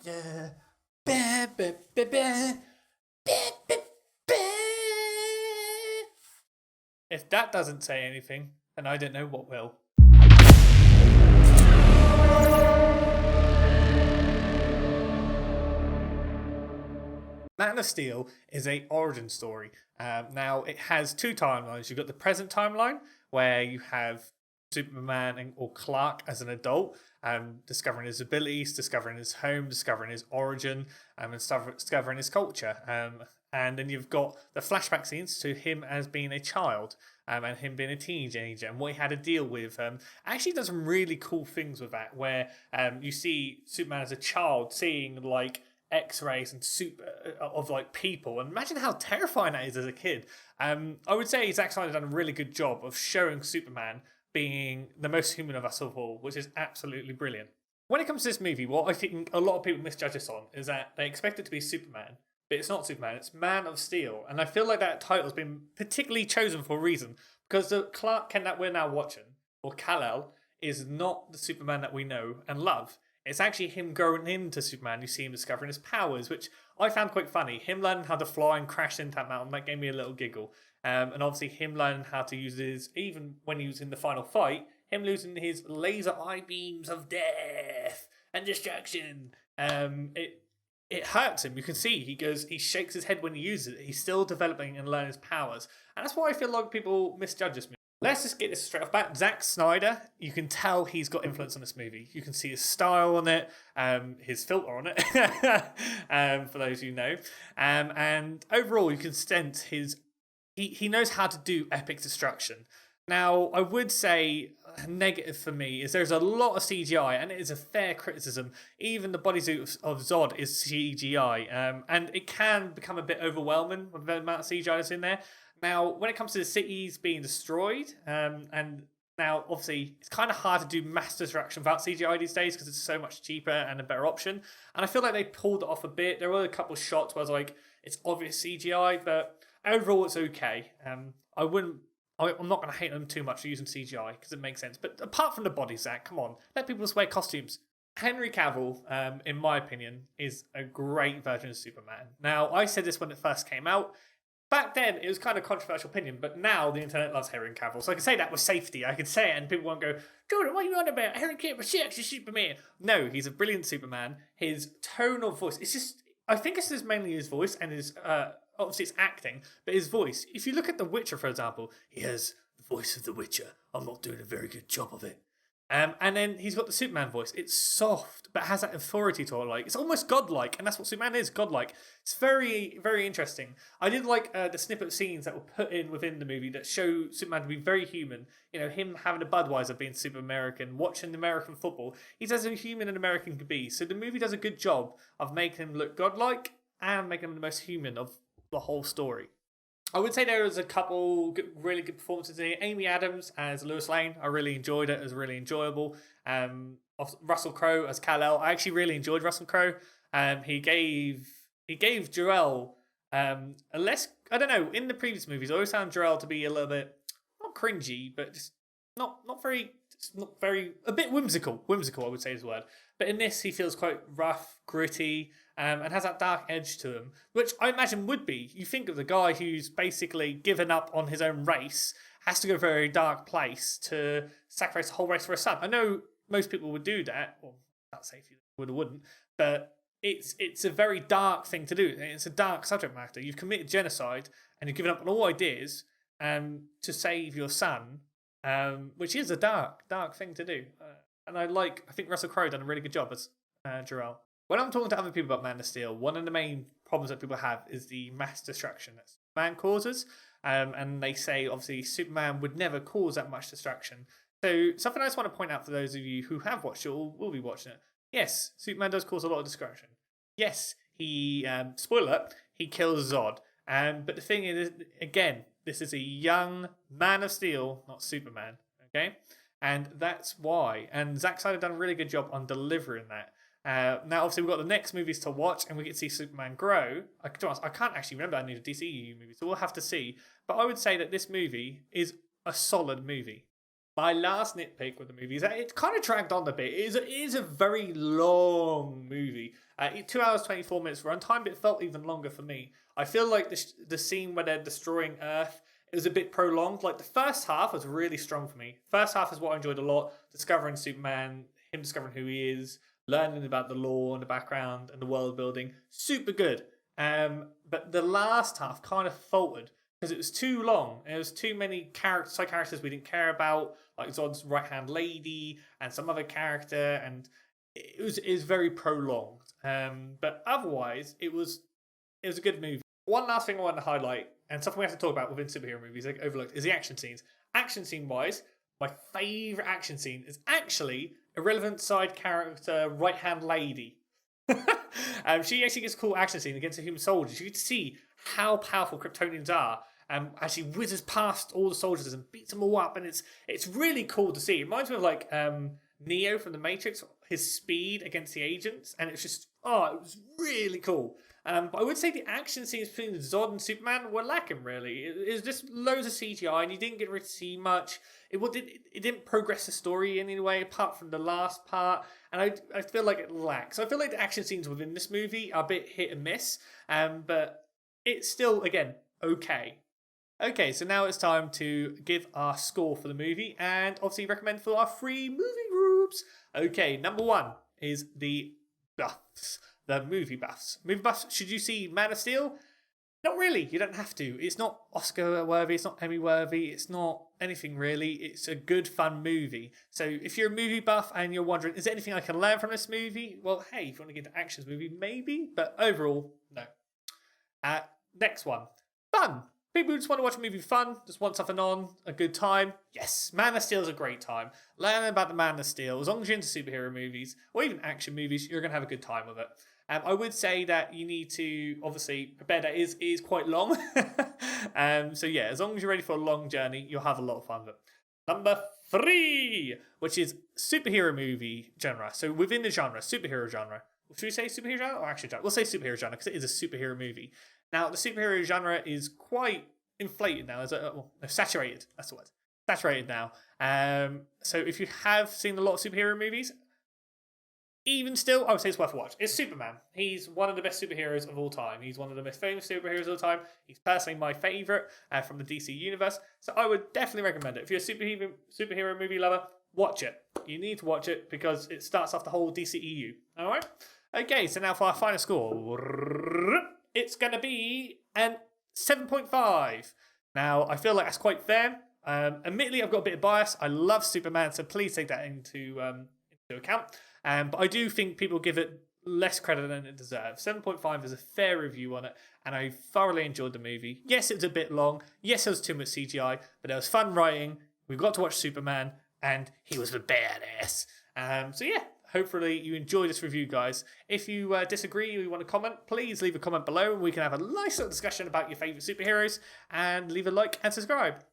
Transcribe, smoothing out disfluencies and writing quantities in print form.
If that doesn't say anything, then I don't know what will. Man of Steel is a origin story. Now it has two timelines. You've got the present timeline where you have Superman or Clark as an adult, discovering his abilities, discovering his home, discovering his origin, and discovering his culture. And then you've got the flashback scenes to him as being a child, and him being a teenager, and what he had to deal with. Actually does some really cool things with that, where you see Superman as a child seeing like X-rays and soup of like people, and imagine how terrifying that is as a kid. I would say Zac Snyder done a really good job of showing Superman being the most human of us all, which is absolutely brilliant. When it comes to this movie, what I think a lot of people misjudge us on is that they expect it to be Superman, but it's not Superman, it's Man of Steel. And I feel like that title's been particularly chosen for a reason, because the Clark Kent that we're now watching, or Kal-El, is not the Superman that we know and love. It's actually him growing into Superman. You see him discovering his powers, which I found quite funny. Him learning how to fly and crash into that mountain, that gave me a little giggle. And obviously him learning how to use his, even when he was in the final fight, him losing his laser eye beams of death and distraction. It hurts him. You can see he shakes his head when he uses it. He's still developing and learning his powers. And that's why I feel like people misjudge this movie. Let's just get this straight off bat. Zac Snyder, you can tell he's got influence on this movie. You can see his style on it, his filter on it, for those who know. And overall, you can sense he knows how to do epic destruction. Now, I would say a negative for me is there's a lot of CGI, and it is a fair criticism. Even the bodysuit of Zod is CGI, and it can become a bit overwhelming with the amount of CGI that's in there. Now, when it comes to the cities being destroyed, and now obviously it's kind of hard to do mass destruction without CGI these days because it's so much cheaper and a better option. And I feel like they pulled it off a bit. There were a couple of shots where I was like, it's obvious CGI, but overall it's okay. I'm not going to hate them too much for using CGI because it makes sense. But apart from the bodies, Zach, come on, let people just wear costumes. Henry Cavill, in my opinion, is a great version of Superman. Now, I said this when it first came out. Back then, it was kind of a controversial opinion, but now the internet loves Henry Cavill. So I can say that with safety. I can say it and people won't go, Jordan, what are you on about? Henry Cavill, sexy Superman. No, he's a brilliant Superman. His tone of voice, it's just, I think it's just mainly his voice and his, obviously it's acting, but his voice. If you look at The Witcher, for example, he has the voice of The Witcher. I'm not doing a very good job of it. And then he's got the Superman voice. It's soft, but has that authority to it. Like, it's almost godlike, and that's what Superman is, godlike. It's very, very interesting. I did like the snippet of scenes that were put in within the movie that show Superman to be very human. You know, him having a Budweiser, being super American, watching American football. He's as a human an American could be. So the movie does a good job of making him look godlike and making him the most human of the whole story. I would say there was a couple really good performances here. Amy Adams as Lois Lane, I really enjoyed it. It was really enjoyable. Russell Crowe as Kal-El, I actually really enjoyed Russell Crowe. He gave Jor-El a less, I don't know, in the previous movies I always found Jor-El to be a little bit, not cringy, but just not very, a bit whimsical. Whimsical, I would say is the word. But in this, he feels quite rough, gritty, and has that dark edge to him, which I imagine would be. You think of the guy who's basically given up on his own race, has to go to a very dark place to sacrifice the whole race for a son. I know most people would do that, or not say if you would or wouldn't, but it's a very dark thing to do. It's a dark subject matter. You've committed genocide, and you've given up on all ideas to save your son, which is a dark thing to do. And I think Russell Crowe done a really good job as Jor-El. When I'm talking to other people about Man of Steel, one of the main problems that people have is the mass destruction that Superman causes. And they say, obviously, Superman would never cause that much destruction. So something I just want to point out for those of you who have watched it or will be watching it. Yes, Superman does cause a lot of destruction. Yes, he, spoiler, he kills Zod. But the thing is, again, this is a young Man of Steel, not Superman. Okay? And that's why. And Zac Snyder done a really good job on delivering that. Now, obviously, we've got the next movies to watch, and we get to see Superman grow. I can't actually remember any of the DCEU movies, so we'll have to see. But I would say that this movie is a solid movie. My last nitpick with the movie is that it kind of dragged on a bit. It is a very long movie. 2 hours, 24 minutes runtime, but it felt even longer for me. I feel like the scene where they're destroying Earth, it was a bit prolonged. Like the first half was really strong for me. First half is what I enjoyed a lot. Discovering Superman, him discovering who he is, learning about the lore and the background and the world building. Super good. But the last half kind of faltered because it was too long. There was too many side characters we didn't care about, like Zod's right-hand lady and some other character, and it was very prolonged. But otherwise, it was a good movie. One last thing I want to highlight, and something we have to talk about within superhero movies, like overlooked, is the action scenes. Action scene wise, my favourite action scene is actually irrelevant side character right-hand lady. She actually gets a cool action scene against the human soldiers. You get to see how powerful Kryptonians are. As she whizzes past all the soldiers and beats them all up, and it's really cool to see. It reminds me of like Neo from the Matrix, his speed against the agents, and it was really cool. But I would say the action scenes between Zod and Superman were lacking, really. It was just loads of CGI, and you didn't get to see much. It didn't progress the story in any way, apart from the last part, and I feel like it lacks. I feel like the action scenes within this movie are a bit hit and miss, but it's still, again, okay. Okay, so now it's time to give our score for the movie and obviously recommend for our free movie groups. Okay, number 1 is the buffs, the movie buffs. Movie buffs, should you see Man of Steel? Not really, you don't have to. It's not Oscar worthy, it's not Emmy worthy, it's not anything really. It's a good, fun movie. So if you're a movie buff and you're wondering, is there anything I can learn from this movie? Well, hey, if you want to get an actions movie, maybe, but overall, no. Next one, fun. People who just want to watch a movie for fun, just want something on, a good time. Yes, Man of Steel is a great time. Learn about the Man of Steel. As long as you're into superhero movies, or even action movies, you're going to have a good time with it. I would say that you need to, obviously, prepare that it is quite long. So yeah, as long as you're ready for a long journey, you'll have a lot of fun with it. Number 3, which is superhero movie genre. So within the genre, superhero genre. Should we say superhero genre or action genre? We'll say superhero genre because it is a superhero movie. Now, the superhero genre is quite inflated now. Saturated. That's the word. Saturated now. So if you have seen a lot of superhero movies, even still, I would say it's worth a watch. It's Superman. He's one of the best superheroes of all time. He's one of the most famous superheroes of all time. He's personally my favourite from the DC universe. So I would definitely recommend it. If you're a superhero movie lover, watch it. You need to watch it because it starts off the whole DCEU. All right? Okay, so now for our final score. It's going to be an 7.5. Now, I feel like that's quite fair. Admittedly, I've got a bit of bias. I love Superman, so please take that into account. But I do think people give it less credit than it deserves. 7.5 is a fair review on it, and I thoroughly enjoyed the movie. Yes, it was a bit long. Yes, there was too much CGI, but there was fun writing. We got to watch Superman, and he was a badass. So yeah. Hopefully you enjoyed this review, guys. If you disagree or you want to comment, please leave a comment below and we can have a nice little discussion about your favourite superheroes, and leave a like and subscribe.